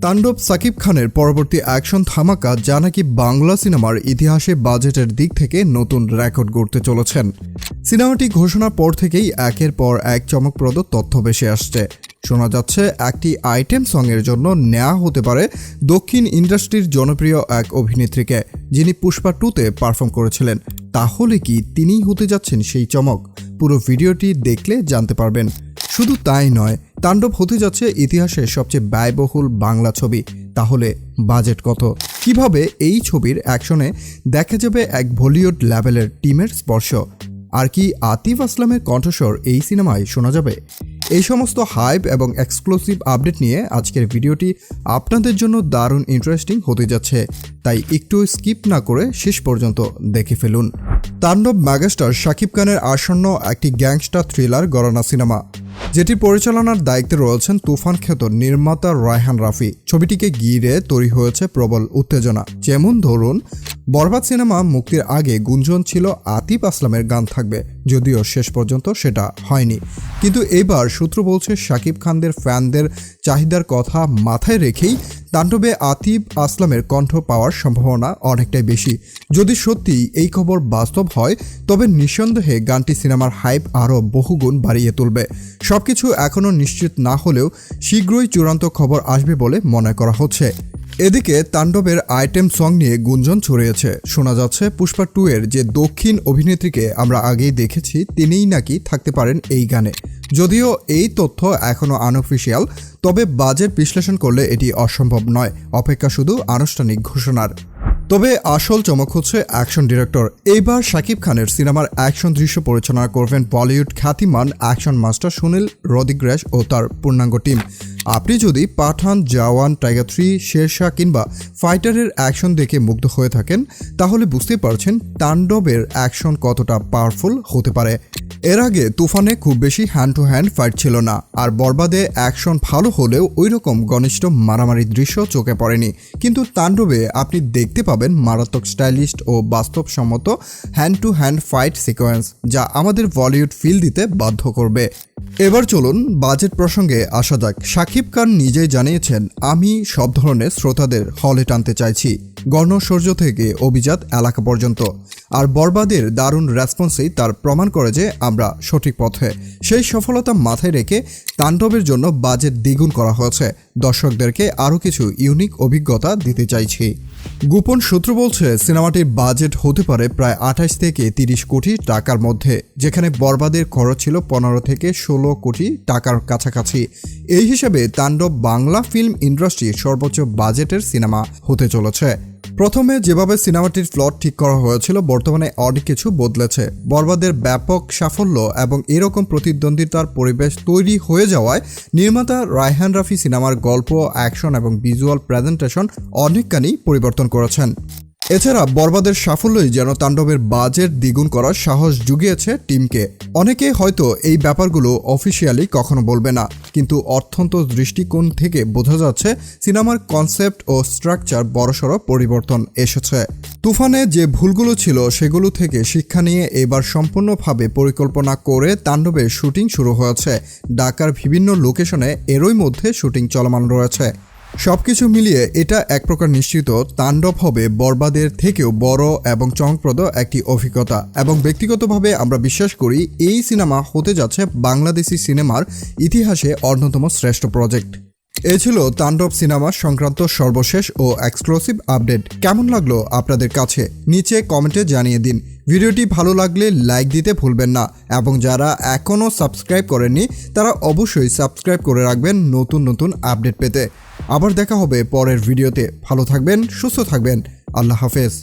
তাণ্ডব সাকিব খানের পরবর্তী অ্যাকশন ধামাকা যা নাকি বাংলা সিনেমার ইতিহাসে বাজেটের দিক থেকে নতুন রেকর্ড গড়তে চলেছেন। সিনেমাটি ঘোষণার পর থেকেই একের পর এক চমকপ্রদ তথ্য ভেসে আসছে। শোনা যাচ্ছে একটি আইটেম সঙের জন্য নেওয়া হতে পারে দক্ষিণ ইন্ডাস্ট্রির জনপ্রিয় এক অভিনেত্রীকে, যিনি পুষ্পা 2-তে পারফর্ম করেছিলেন। তাহলে কি তিনিই হতে যাচ্ছেন সেই চমক? পুরো ভিডিওটি দেখলে জানতে পারবেন। শুধু তাই নয়, তাণ্ডব হতে যাচ্ছে ইতিহাসের সবচেয়ে ব্যয়বহুল বাংলা ছবি। তাহলে বাজেট কত? কিভাবে এই ছবির অ্যাকশনে দেখা যাবে এক বলিউড লেভেলের টিমের স্পর্শ? আর কি আতিফ আসলামের কণ্ঠস্বর এই সিনেমায় শোনা যাবে? এই সমস্ত হাইপ এবং এক্সক্লুসিভ আপডেট নিয়ে আজকের ভিডিওটি আপনাদের জন্য দারুণ ইন্টারেস্টিং হতে যাচ্ছে, তাই একটু স্কিপ না করে শেষ পর্যন্ত দেখে ফেলুন। তাণ্ডব মেগাস্টার শাকিব খানের আসন্ন একটি গ্যাংস্টার থ্রিলার ঘরানা সিনেমা, যেটির পরিচালনার দায়িত্বে রয়েছেন তুফান খ্যাত নির্মাতা রায়হান রাফি। ছবিটিকে ঘিরে তৈরি হয়েছে প্রবল উত্তেজনা। যেমন ধরুন, বরবাদ সিনেমা মুক্তির আগে গুঞ্জন ছিল আতিফ আসলামের গান থাকবে, যদিও শেষ পর্যন্ত সেটা হয়নি। কিন্তু এবার সূত্র বলছে শাকিব খানদের ফ্যানদের চাহিদার কথা মাথায় রেখেই তাণ্ডবে আতিফ আসলামের কণ্ঠ পাওয়ার সম্ভাবনা অনেকটাই বেশি। যদি সত্যি এই খবর বাস্তব হয়, তবে নিঃসন্দেহে গানটি সিনেমার হাইপ আরও বহুগুণ বাড়িয়ে তুলবে। সবকিছু এখনও নিশ্চিত না হলেও শীঘ্রই চূড়ান্ত খবর আসবে বলে মনে করা হচ্ছে। এদিকে তাণ্ডবের আইটেম সং নিয়ে গুঞ্জন ছড়িয়েছে। শোনা যাচ্ছে পুষ্পা 2-এর যে দক্ষিণ অভিনেত্রীকে আমরা আগেই দেখেছি, তিনিই নাকি থাকতে পারেন এই গানে। যদিও এই তথ্য এখনও আনঅফিসিয়াল, তবে বাজেট বিশ্লেষণ করলে এটি অসম্ভব নয়। অপেক্ষা শুধু আনুষ্ঠানিক ঘোষণার। তবে আসল চমক হচ্ছে অ্যাকশন ডিরেক্টর। এইবার শাকিব খানের সিনেমার অ্যাকশন দৃশ্য পরিচালনা করবেন বলিউড খ্যাতিমান অ্যাকশন মাস্টার সুনীল রদ্রিগেজ ও তার পূর্ণাঙ্গ টিম। আপনি যদি পাঠান, জওয়ান, টাইগার 3, শেরশাহ কিংবা ফাইটারের অ্যাকশন দেখে মুগ্ধ হয়ে থাকেন, তাহলে বুঝতে পারছেন তাণ্ডবের অ্যাকশন কতটা পাওয়ারফুল হতে পারে। এর আগে তুফানে খুব বেশি হ্যান্ড টু হ্যান্ড ফাইট ছিল না, আর বরবাদে অ্যাকশন ভালো হলেও ওইরকম ঘনিষ্ঠ মারামারির দৃশ্য চোখে পড়েনি। কিন্তু তাণ্ডবে আপনি দেখতে পাবেন মারাত্মক স্টাইলিস্ট ও বাস্তবসম্মত hand to hand fight sequence, যা আমাদের বলিউড ফিল দিতে বাধ্য করবে। এবার চলুন বাজেট প্রসঙ্গে আসা যাক। শাকিব খান নিজেই জানিয়েছেন, আমি সব ধরনের শ্রোতাদের হলে টানতে চাইছি, গণসৌর্য থেকে অভিজাত এলাকা পর্যন্ত। আর বরবাদের দারুণ রেসপন্সেই তার প্রমাণ করে যে আমরা সঠিক পথে। সেই সফলতা মাথায় রেখে তাণ্ডবের জন্য বাজেট দ্বিগুণ করা হয়েছে। দর্শকদেরকে আরও কিছু ইউনিক অভিজ্ঞতা দিতে চাইছি। গোপন সূত্র বলছে সিনেমাটির বাজেট হতে পারে প্রায় 28 থেকে 30 কোটি টাকার মধ্যে, যেখানে বরবাদের খরচ ছিল 15 থেকে 16 কোটি টাকার কাছাকাছি। এই হিসেবে তাণ্ডব বাংলা ফিল্ম ইন্ডাস্ট্রির সর্বোচ্চ বাজেটের সিনেমা হতে চলেছে। প্রথমে যেভাবে সিনেমাটির প্লট ঠিক করা হয়েছিল, বর্তমানে অনেক কিছু বদলেছে। বরবাদের ব্যাপক সাফল্য এবং এরকম প্রতিদ্বন্দ্বিতার পরিবেশ তৈরি হয়ে যাওয়ায় নির্মাতা রায়হান রাফি সিনেমার গল্প, অ্যাকশন এবং ভিজুয়াল প্রেজেন্টেশন অনেকখানি পরিবর্তন করেছেন। এছাড়া বরবাদের সাফল্যই যেন তাণ্ডবের বাজেট দ্বিগুণ করার সাহস জুগিয়েছে টিমকে। অনেকে হয়তো এই ব্যাপারগুলো অফিসিয়ালি কখনো বলবে না, কিন্তু অর্থন্ত দৃষ্টিকোণ থেকে বোঝা যাচ্ছে সিনেমার কনসেপ্ট ও স্ট্রাকচার বড়সড় পরিবর্তন এসেছে। তুফানে যে ভুলগুলো ছিল সেগুলো থেকে শিক্ষা নিয়ে এবার সম্পূর্ণভাবে পরিকল্পনা করে তাণ্ডবের শুটিং শুরু হয়েছে। ঢাকার বিভিন্ন লোকেশনে এরই মধ্যে শুটিং চলমান রয়েছে। সবকিছু মিলিয়ে এটা এক প্রকার নিশ্চিত, তাণ্ডব হবে বরবাদের থেকেও বড় এবং চমকপ্রদ একটি অভিজ্ঞতা। এবং ব্যক্তিগতভাবে আমরা বিশ্বাস করি এই সিনেমা হতে যাচ্ছে বাংলাদেশি সিনেমার ইতিহাসে অন্যতম শ্রেষ্ঠ প্রজেক্ট। এ ছিল তাণ্ডব সিনেমা সংক্রান্ত সর্বশেষ ও এক্সক্লুসিভ আপডেট। কেমন লাগলো আপনাদের কাছে নিচে কমেন্টে জানিয়ে দিন। ভিডিওটি ভালো লাগলে লাইক দিতে ভুলবেন না, এবং যারা এখনও সাবস্ক্রাইব করেননি তারা অবশ্যই সাবস্ক্রাইব করে রাখবেন নতুন নতুন আপডেট পেতে। আবার দেখা হবে পরের ভিডিওতে। ভালো থাকবেন, সুস্থ থাকবেন। আল্লাহ হাফেজ।